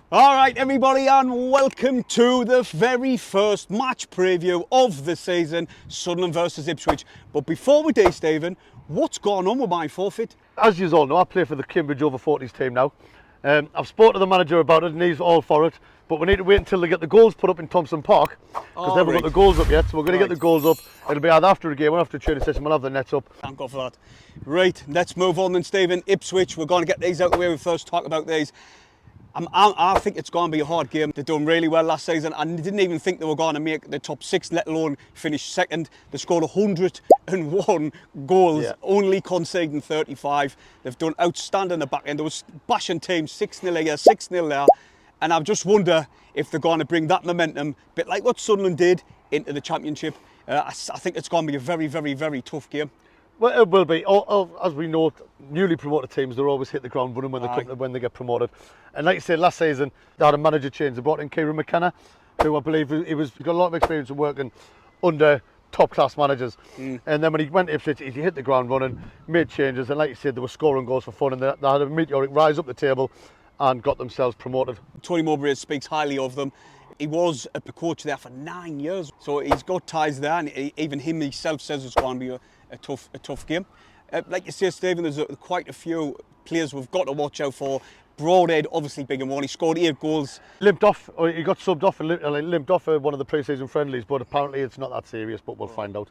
All right, everybody, and welcome to the very first match preview of the season, Sunderland versus Ipswich. But before we do, Stephen, what's going on with my forfeit? As you all know, I play for the Cambridge over 40s team now. I've spoken to the manager about it and he's all for it. But we need to wait until they get the goals put up in Thompson Park, because they haven't got the goals up yet. So we're going to get the goals up. It'll be either after a game or after a training session. We'll have the nets up. Thank God for that. Right, let's move on then, Stephen. Ipswich, we're going to get these out of the way. We first talk about these. I think it's going to be a hard game. They've done really well last season and didn't even think they were going to make the top six, let alone finish second. They scored 101 goals, only conceding 35. They've done outstanding in the back end. They was bashing teams 6-0 here, 6-0 there. And I just wonder if they're going to bring that momentum, a bit like what Sunderland did, into the Championship. I think it's going to be a very, very, very tough game. Well, it will be. As we know, newly promoted teams, they always hit the ground running when they get promoted. And like you said, last season, they had a manager change. They brought in Kieran McKenna, who I believe he's got a lot of experience of working under top-class managers. And then when he went to Ipswich, he hit the ground running, made changes, and like you said, they were scoring goals for fun, and they had a meteoric rise up the table and got themselves promoted. Tony Mowbray speaks highly of them. He was a coach there for 9 years, so he's got ties there, and even him himself says it's going to be a tough game. Like you say, Stephen, there's quite a few players we've got to watch out for. Broadhead, obviously big and one. He scored 8 goals. Limped off, or he got subbed off and limped off one of the pre-season friendlies, but apparently it's not that serious, but we'll find out.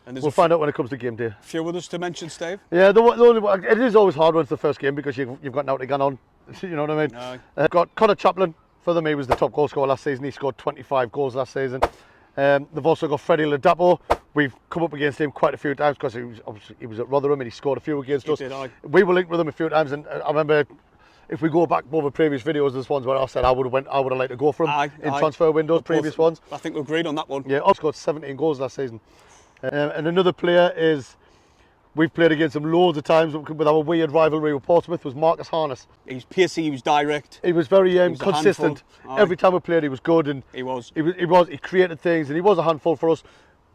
And we'll find out when it comes to game day. A few others to mention, Steve? Yeah, it is always hard when it's the first game because you've got Nottingham on, you know what I mean? No. Got Connor Chaplin. For them, he was the top goal scorer last season. He scored 25 goals last season. They've also got Freddie Ladapo. We've come up against him quite a few times because he was at Rotherham and he scored a few against us. We were linked with him a few times, and I remember, if we go back over previous videos, there's ones where I said I would have liked to go for him in transfer windows, previous ones. I think we're agreed on that one. Yeah, also scored 17 goals last season. And another player we've played against him loads of times with our weird rivalry with Portsmouth, was Marcus Harness. He's pacey, he was direct. He was very consistent. Every time we played, he was good, and he created things, and he was a handful for us.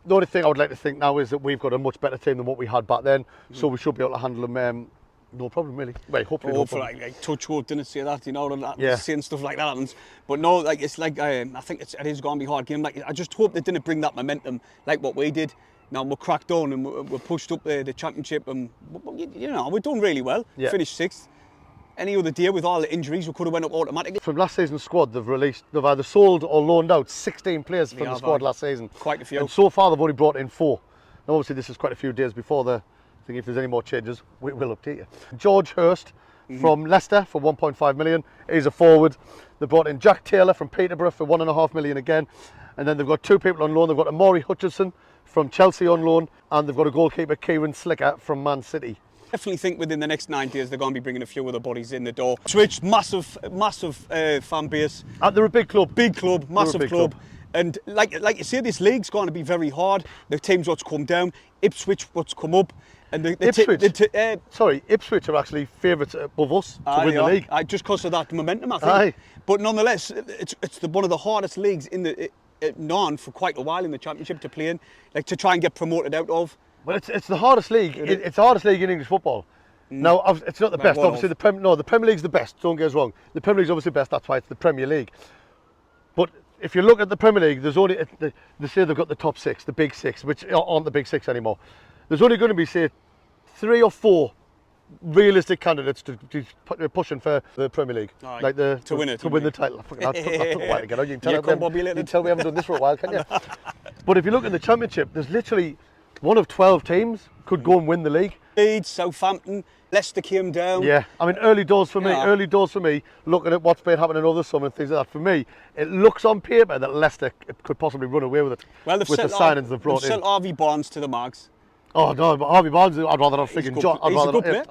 The only thing I would like to think now is that we've got a much better team than what we had back then, so we should be able to handle him. No problem, really. Well, hopefully, no problem. Like touch wood, didn't say that, you know, and saying stuff like that happens. But no, like it's like I think it is going to be a hard game. Like I just hope they didn't bring that momentum like what we did. Now we're cracked on and we're pushed up the Championship, and you know we're doing really well. Finished 6th. Any other day with all the injuries, we could have went up automatically. From last season's squad, they've either sold or loaned out 16 players from the squad last season. Quite a few. And so far they've only brought in 4. Now obviously this is quite a few days before I think if there's any more changes, we will update you. George Hurst from Leicester for 1.5 million. He's a forward. They brought in Jack Taylor from Peterborough for 1.5 million again. And then they've got 2 people on loan. They've got Amori Hutchinson from Chelsea on loan, and they've got a goalkeeper, Kieran Slicker, from Man City. Definitely think within the next 9 days they're going to be bringing a few other bodies in the door. Ipswich, massive fan base. They're a big club. Big club, massive club. And like you say, this league's going to be very hard. The teams what's come down, Ipswich what's come up. And Ipswich are actually favourites above us to win the league. Just because of that momentum, I think. But nonetheless, it's one of the hardest leagues in the known for quite a while in the Championship to play in, like to try and get promoted out of. Well, it's the hardest league. It's the hardest league in English football. Now, it's not the best. Obviously, the Premier League's the best. Don't get us wrong. The Premier League's obviously the best. That's why it's the Premier League. But if you look at the Premier League, there's only they say they've got the top 6, the big 6, which aren't the big 6 anymore. There's only going to be, say, 3 or 4 realistic candidates to pushing for the Premier League, like to win the title. I took a while to get out. You can tell we haven't done this for a while, can you? But if you look in the Championship, there's literally one of 12 teams could go and win the league. Leeds, Southampton, Leicester came down. Yeah, I mean early doors for me. Looking at what's been happening over the summer and things like that, for me, it looks on paper that Leicester could possibly run away with it. Well, with the signings they've brought in. They've sent Harvey Barnes to the Mags. Oh no, but Harvey Barnes, I'd rather have John. I'd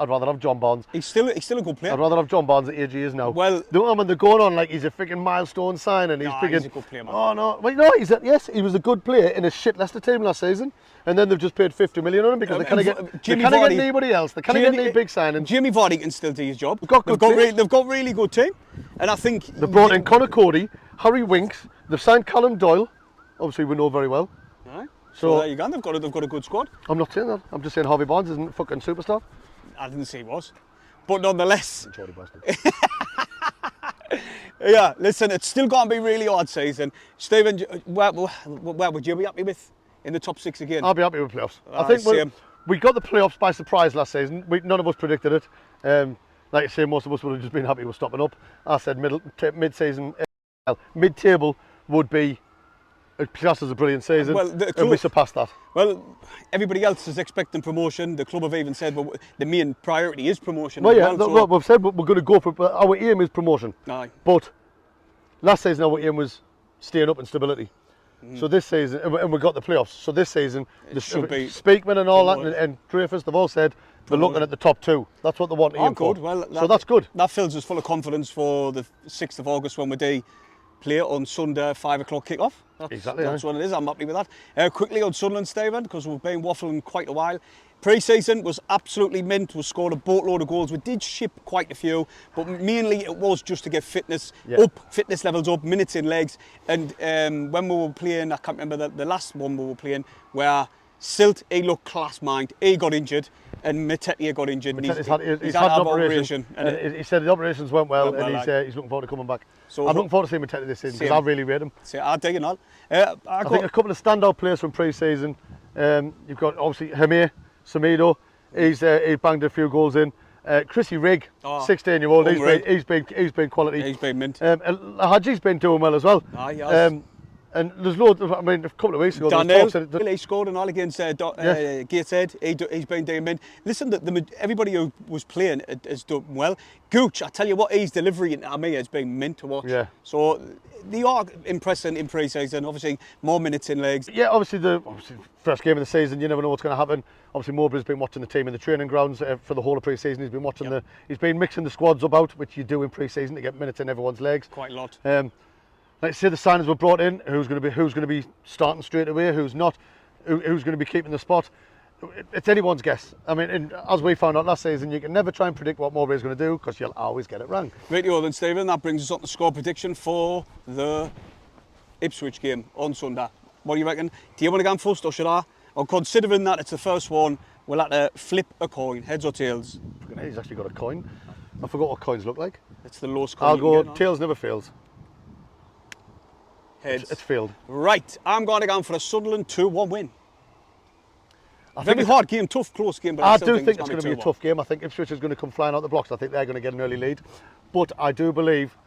rather have John Barnes. He's still a good player. I'd rather have John Barnes at age he is now. Well, they're going on like he's a freaking milestone signing. He's a good player, man. Oh no, wait, no, he was a good player in a shit Leicester team last season, and then they've just paid 50 million on him because they can't get anybody else. They can't get any big signing. Jimmy Vardy can still do his job. They've got really good team, and I think they've brought in Connor Cody, Harry Winks. They've signed Callum Doyle. Obviously, we know very well. So there you go. They've got a good squad. I'm not saying that. I'm just saying Harvey Barnes isn't a fucking superstar. I didn't say he was, but nonetheless. Yeah, listen, it's still going to be really hard season. Stephen, where would you be happy with in the top 6 again? I'll be happy with playoffs. I Aye, think same. we got the playoffs by surprise last season. None of us predicted it. Like you say, most of us would have just been happy with stopping up. I said mid-season, mid-table would be classed as a brilliant season, Well, and we surpassed that. Well, everybody else is expecting promotion. The club have even said, well, the main priority is promotion. Well, as yeah, well, so. we've said we're going to go for it, but our aim is promotion. Aye. But last season our aim was staying up in stability. So this season, and we got the playoffs. So this season, should be Speakman and all that, and Dreyfus, they've all said they're looking at the top 2. That's what they want to aim for. Good. Well, so that's good. That fills us full of confidence for the 6th of August when we do play on Sunday, 5 o'clock kick-off. Exactly. That's what it is. I'm happy with that. Quickly on Sunderland, Stephen, because we've been waffling quite a while. Pre-season was absolutely mint. We scored a boatload of goals. We did ship quite a few, but mainly it was just to get fitness up, fitness levels up, minutes in legs. And when we were playing, I can't remember the last one we were playing, where Silt, he looked class mind. He got injured, and Matete got injured. He's had an operation. And he said the operations went well, and he's looking forward to coming back. So I'm looking forward to seeing Matete this season because I really rate him. I dig and all. I think a couple of standout players from pre-season. You've got obviously Hamir Samido. He banged a few goals in. Chrissy Rigg, 16-year-old. He's been quality. He's been mint. Haji's been doing well as well. He has. And there's loads of, I mean, a couple of weeks ago, Daniel, he scored and all against Gateshead. He's been doing mint. Listen, everybody who was playing has done well. Gooch, I tell you what, his delivery to me has been mint to watch. Yeah. So they are impressing in pre-season. Obviously, more minutes in legs. Yeah, obviously first game of the season, you never know what's going to happen. Obviously, Mowbray's been watching the team in the training grounds for the whole of pre-season. He's been watching he's been mixing the squads about, which you do in pre-season to get minutes in everyone's legs. Quite a lot. Like say the signings were brought in, who's going to be starting straight away, who's not, who's going to be keeping the spot. It's anyone's guess. I mean, and as we found out last season, you can never try and predict what Mowbray's going to do because you'll always get it wrong. Rightio then, Stephen, that brings us on to score prediction for the Ipswich game on Sunday. What do you reckon? Do you want to go first or should I? Or considering that it's the first one, we'll have to flip a coin, heads or tails. He's actually got a coin. I forgot what coins look like. It's the lowest coin. I'll go tails never fails. Heads. It's failed. Right, I'm going to go for a Sunderland 2-1 win. Very hard game, tough, close game. But I do think it's going to be a tough game. I think Ipswich is going to come flying out the blocks. I think they're going to get an early lead. But I do believe,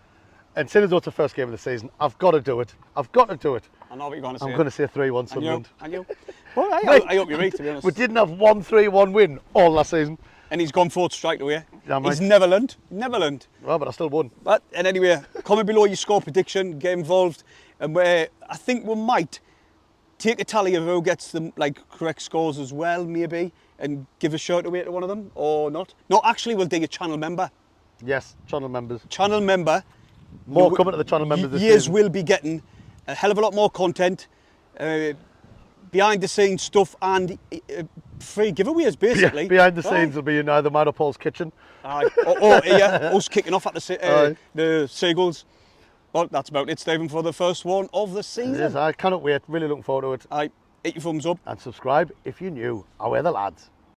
and since it's the first game of the season, I've got to do it. I've got to do it. I know what you're going to say. I'm going to say 3-1 Sunderland. And you? Well, I hope you're right, to be honest. We didn't have 1-3-1 win all last season. And he's gone forward straight away. Yeah, he's never learned. Well, but I still won. But and anyway, comment below your score prediction, get involved, and I think we might take a tally of who gets the correct scores as well, maybe, and give a shout away to one of them, or not. No, actually, we'll do a channel member. Yes, channel members. Channel member. More coming to the channel members this years season. Will be getting a hell of a lot more content, behind the scenes stuff, and free giveaways basically. Behind the scenes will be in either mine or Paul's kitchen. Or us kicking off at the Seagulls. Well, that's about it, Stephen, for the first one of the season. Yes, I cannot wait. Really looking forward to it. Hit your thumbs up. And subscribe if you're new. We're the lads.